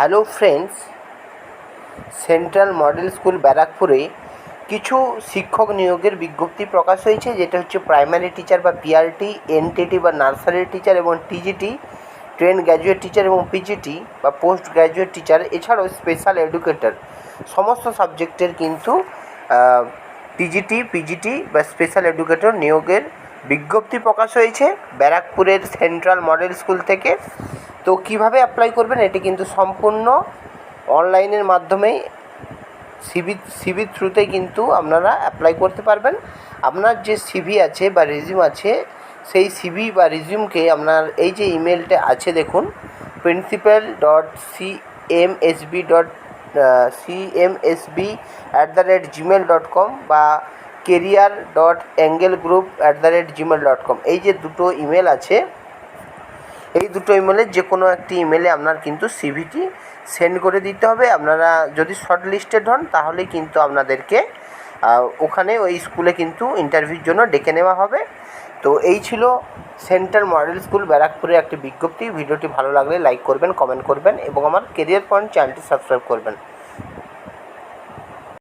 Hello friends, central model school ব্যারাকপুরে কিছু শিক্ষক নিয়োগের বিজ্ঞপ্তি প্রকাশ হয়েছে, যেটা হচ্ছে প্রাইমারি টিচার বা পিআরটি, এনটিটি বা নার্সারি টিচার এবং টিজিটি, ট্রেন গ্র্যাজুয়েট টিচার এবং পিজিটি বা পোস্ট গ্র্যাজুয়েট টিচার, এছাড়াও স্পেশাল এডুকেটর সমস্ত সাবজেক্টের কিন্তু টিজিটি, পিজিটি বা স্পেশাল এডুকেটর নিয়োগের বিজ্ঞপ্তি প্রকাশ হয়েছে ব্যারাকপুরের সেন্ট্রাল মডেল স্কুল থেকে। তো কিভাবে অ্যাপ্লাই করবেন, এটি কিন্তু সম্পূর্ণ অনলাইনের মাধ্যমেই সিভির থ্রুতে কিন্তু আপনারা অ্যাপ্লাই করতে পারবেন। আপনার যে সিভি আছে বা রেজিউম আছে, সেই সিভি বা রেজিউমকে আপনার এই যে ইমেলটা আছে দেখুন, principal.cmsb@gmail.com বা career.angelgroup@gmail.com, এই যে দুটো ইমেল আছে, এই দুটো ইমেলের যে কোনো একটি ইমেলে আপনার কিন্তু সিভিটি সেন্ড করে দিতে হবে। আপনারা যদি শর্ট লিস্টেড হন তাহলে কিন্তু আপনাদেরকে ওখানে ওই স্কুলে কিন্তু ইন্টারভিউর জন্য ডেকে নেওয়া হবে। তো এই ছিল সেন্ট্রাল মডেল স্কুল ব্যারাকপুরে একটি বিজ্ঞপ্তি। ভিডিওটি ভালো লাগলে লাইক করবেন, কমেন্ট করবেন এবং আমার কেরিয়ার পয়েন্ট চ্যানেলটি সাবস্ক্রাইব করবেন।